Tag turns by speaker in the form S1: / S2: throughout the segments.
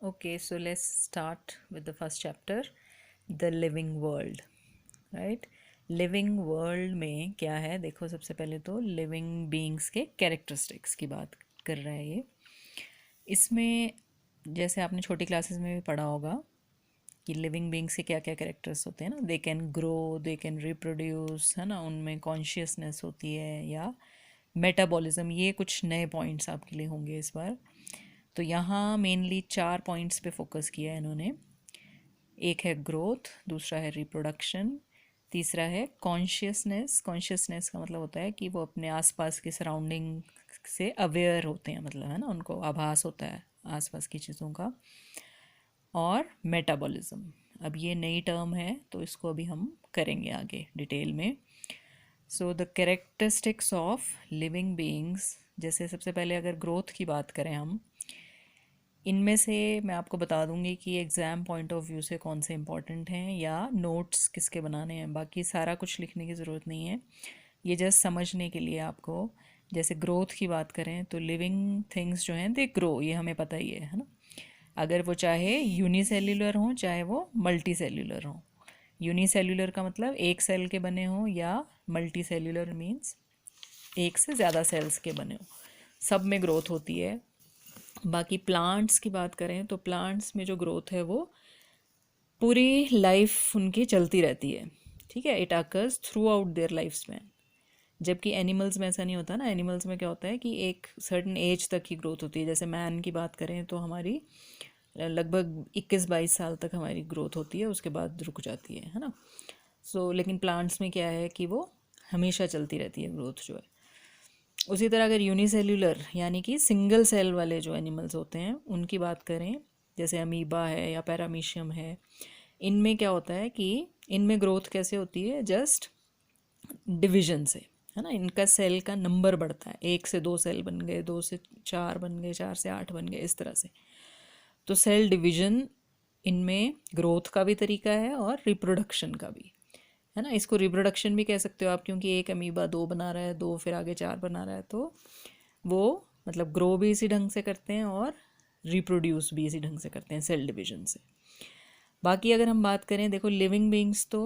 S1: Okay, so let's start with the first chapter, the living world, right? Living world में क्या है, देखो सबसे पहले तो लिविंग बीइंग्स के कैरेक्टरिस्टिक्स की बात कर रहा है ये। इसमें जैसे आपने छोटी क्लासेस में भी पढ़ा होगा कि लिविंग बीइंग्स के क्या क्या कैरेक्टर्स होते हैं ना, they can grow, they can reproduce, है ना, उनमें कॉन्शियसनेस होती है या मेटाबॉलिज्म। ये कुछ नए पॉइंट्स आपके लिए होंगे इस बार। तो यहाँ मेनली 4 पॉइंट्स पे फोकस किया है इन्होंने। एक है ग्रोथ, दूसरा है रिप्रोडक्शन, तीसरा है कॉन्शियसनेस। कॉन्शियसनेस का मतलब होता है कि वो अपने आसपास के सराउंडिंग से अवेयर होते हैं, मतलब है ना, उनको आभास होता है आसपास की चीज़ों का। और मेटाबॉलिज्म, अब ये नई टर्म है तो इसको अभी हम करेंगे आगे डिटेल में। So the characteristics of living beings, जैसे सबसे पहले अगर ग्रोथ की बात करें हम, इनमें से मैं आपको बता दूंगी कि एग्ज़ाम पॉइंट ऑफ व्यू से कौन से इंपॉर्टेंट हैं या नोट्स किसके बनाने हैं। बाकी सारा कुछ लिखने की ज़रूरत नहीं है, ये जस्ट समझने के लिए आपको। जैसे ग्रोथ की बात करें तो लिविंग थिंग्स जो हैं दे ग्रो, ये हमें पता ही है ना। अगर वो चाहे यूनिसेल्युलर हों चाहे वो मल्टी सेल्युलर हों। यूनिसेल्युलर का मतलब एक सेल के बने हों, या मल्टी सेल्युलर मीन्स एक से ज़्यादा सेल्स के बने हों, सब में ग्रोथ होती है। बाकी प्लांट्स की बात करें तो प्लांट्स में जो ग्रोथ है वो पूरी लाइफ उनकी चलती रहती है, ठीक है, it occurs through out their life span. जबकि एनिमल्स में ऐसा नहीं होता ना। एनिमल्स में क्या होता है कि एक सर्टन एज तक ही ग्रोथ होती है। जैसे मैन की बात करें तो हमारी लगभग 21-22 साल तक हमारी ग्रोथ होती है, उसके बाद रुक जाती है ना। लेकिन प्लांट्स में क्या है कि वो हमेशा चलती रहती है ग्रोथ जो है। उसी तरह अगर यूनिसेल्युलर यानी कि सिंगल सेल वाले जो एनिमल्स होते हैं उनकी बात करें, जैसे अमीबा है या पैरामीशियम है, इनमें क्या होता है कि इनमें ग्रोथ कैसे होती है, जस्ट डिवीजन से, है ना। इनका सेल का नंबर बढ़ता है, 1 से 2 सेल बन गए, 2 से 4 बन गए, 4 से 8 बन गए, इस तरह से। तो सेल डिवीजन इनमें ग्रोथ का भी तरीका है और रिप्रोडक्शन का भी, है ना। इसको रिप्रोडक्शन भी कह सकते हो आप, क्योंकि एक अमीबा 2 बना रहा है, 2 फिर आगे 4 बना रहा है, तो वो मतलब ग्रो भी इसी ढंग से करते हैं और रिप्रोड्यूस भी इसी ढंग से करते हैं, सेल डिवीजन से। बाकी अगर हम बात करें, देखो लिविंग बींग्स तो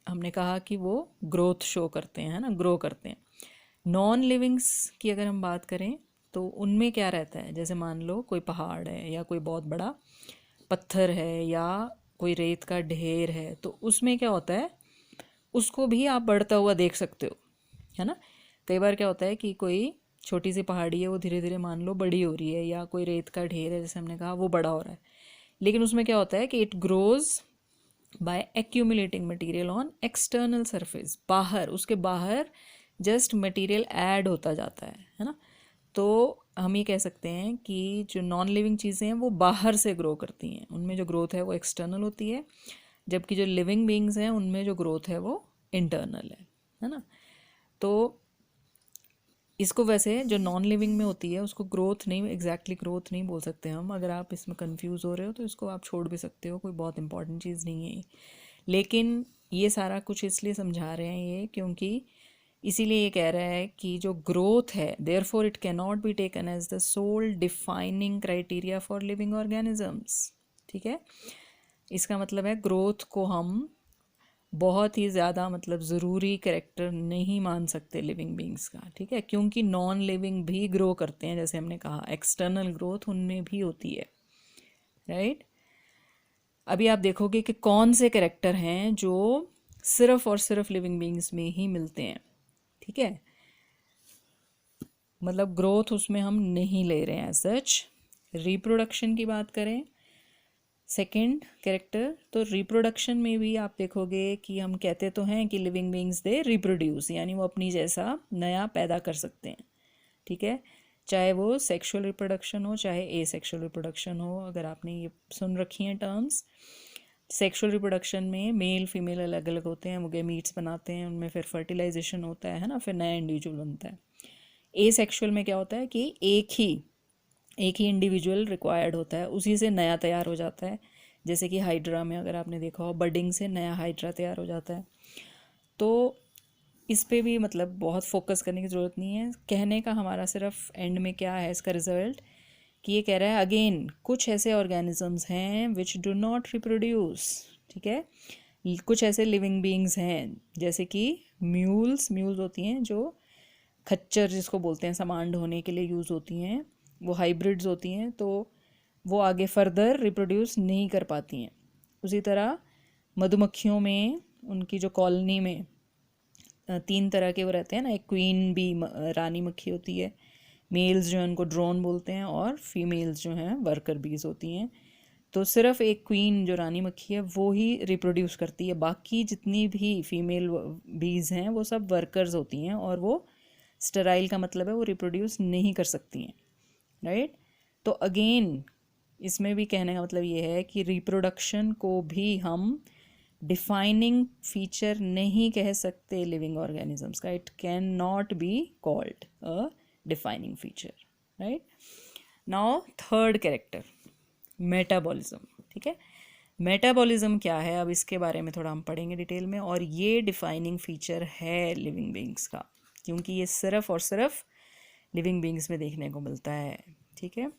S1: हमने कहा कि वो ग्रोथ शो करते हैं, है ना, ग्रो करते हैं। नॉन लिविंग्स की अगर हम बात करें तो उनमें क्या रहता है, जैसे मान लो कोई पहाड़ है या कोई बहुत बड़ा पत्थर है या कोई रेत का ढेर है, तो उसमें क्या होता है, उसको भी आप बढ़ता हुआ देख सकते हो, है ना। कई बार क्या होता है कि कोई छोटी सी पहाड़ी है, वो धीरे धीरे मान लो बड़ी हो रही है, या कोई रेत का ढेर है जैसे हमने कहा वो बड़ा हो रहा है। लेकिन उसमें क्या होता है कि it grows bye accumulating material on external surface, बाहर, उसके बाहर जस्ट मटेरियल ऐड होता जाता है ना। तो हम ये कह सकते हैं कि जो नॉन लिविंग चीज़ें हैं वो बाहर से ग्रो करती हैं, उनमें जो ग्रोथ है वो एक्सटर्नल होती है। जबकि जो लिविंग बींग्स हैं उनमें जो ग्रोथ है वो इंटरनल है ना। तो इसको वैसे जो नॉन लिविंग में होती है उसको ग्रोथ नहीं, एग्जैक्टली ग्रोथ नहीं बोल सकते हम। अगर आप इसमें कंफ्यूज हो रहे हो तो इसको आप छोड़ भी सकते हो, कोई बहुत इंपॉर्टेंट चीज़ नहीं है। लेकिन ये सारा कुछ इसलिए समझा रहे हैं ये, क्योंकि इसीलिए ये कह रहा है कि जो ग्रोथ है therefore it can not be taken as the sole defining criteria for living organisms, ठीक है। इसका मतलब है ग्रोथ को हम बहुत ही ज़्यादा मतलब ज़रूरी करेक्टर नहीं मान सकते लिविंग बींग्स का, ठीक है, क्योंकि नॉन लिविंग भी ग्रो करते हैं, जैसे हमने कहा एक्सटर्नल ग्रोथ उनमें भी होती है, राइट। अभी आप देखोगे कि कौन से करेक्टर हैं जो सिर्फ और सिर्फ लिविंग बींग्स में ही मिलते हैं, ठीक है। मतलब ग्रोथ उसमें हम नहीं ले रहे हैं सच। रिप्रोडक्शन की बात करें, सेकंड कैरेक्टर, तो रिप्रोडक्शन में भी आप देखोगे कि हम कहते तो हैं कि लिविंग बींग्स दे रिप्रोड्यूस, यानी वो अपनी जैसा नया पैदा कर सकते हैं, ठीक है। चाहे वो सेक्सुअल रिप्रोडक्शन हो चाहे ए सेक्सुअल रिप्रोडक्शन हो, अगर आपने ये सुन रखी हैं टर्म्स। सेक्सुअल रिप्रोडक्शन में मेल फीमेल अलग अलग होते हैं, वो गैमीट्स बनाते हैं, उनमें फिर फर्टिलाइजेशन होता है ना, फिर नया इंडिविजुअल बनता है। ए सेक्सुअल में क्या होता है कि एक ही इंडिविजुअल रिक्वायर्ड होता है, उसी से नया तैयार हो जाता है। जैसे कि हाइड्रा में अगर आपने देखा हो, बडिंग से नया हाइड्रा तैयार हो जाता है। तो इस पे भी मतलब बहुत फोकस करने की ज़रूरत नहीं है। कहने का हमारा सिर्फ एंड में क्या है इसका रिज़ल्ट, कि ये कह रहा है अगेन कुछ ऐसे ऑर्गेनिजम्स हैं विच डू नॉट रिप्रोड्यूस, ठीक है। कुछ ऐसे लिविंग बीइंग्स हैं जैसे कि म्यूल्स होती हैं जो खच्चर जिसको बोलते हैं सामान ढोने के लिए यूज़ होती हैं, वो हाइब्रिड्स होती हैं, तो वो आगे फर्दर रिप्रोड्यूस नहीं कर पाती हैं। उसी तरह मधुमक्खियों में उनकी जो कॉलोनी में 3 तरह के वो रहते हैं ना, एक क्वीन बी रानी मक्खी होती है, मेल्स जो हैं उनको ड्रोन बोलते हैं, और फीमेल्स जो हैं वर्कर बीज होती हैं। तो सिर्फ एक क्वीन जो रानी मक्खी है वो ही रिप्रोड्यूस करती है, बाकी जितनी भी फीमेल बीज हैं वो सब वर्कर्स होती हैं, और वो स्टेराइल का मतलब है वो रिप्रोड्यूस नहीं कर सकती हैं, राइट। तो अगेन इसमें भी कहने का मतलब ये है कि रिप्रोडक्शन को भी हम डिफाइनिंग फीचर नहीं कह सकते लिविंग ऑर्गेनिजम्स का, it can not be called a defining feature, right. Now third character, metabolism, ठीक है। मेटाबॉलिज्म क्या है, अब इसके बारे में थोड़ा हम पढ़ेंगे डिटेल में, और ये डिफाइनिंग फीचर है लिविंग बीइंग्स का, क्योंकि ये सिर्फ और सिर्फ लिविंग बीइंग्स में देखने को मिलता है, ठीक है।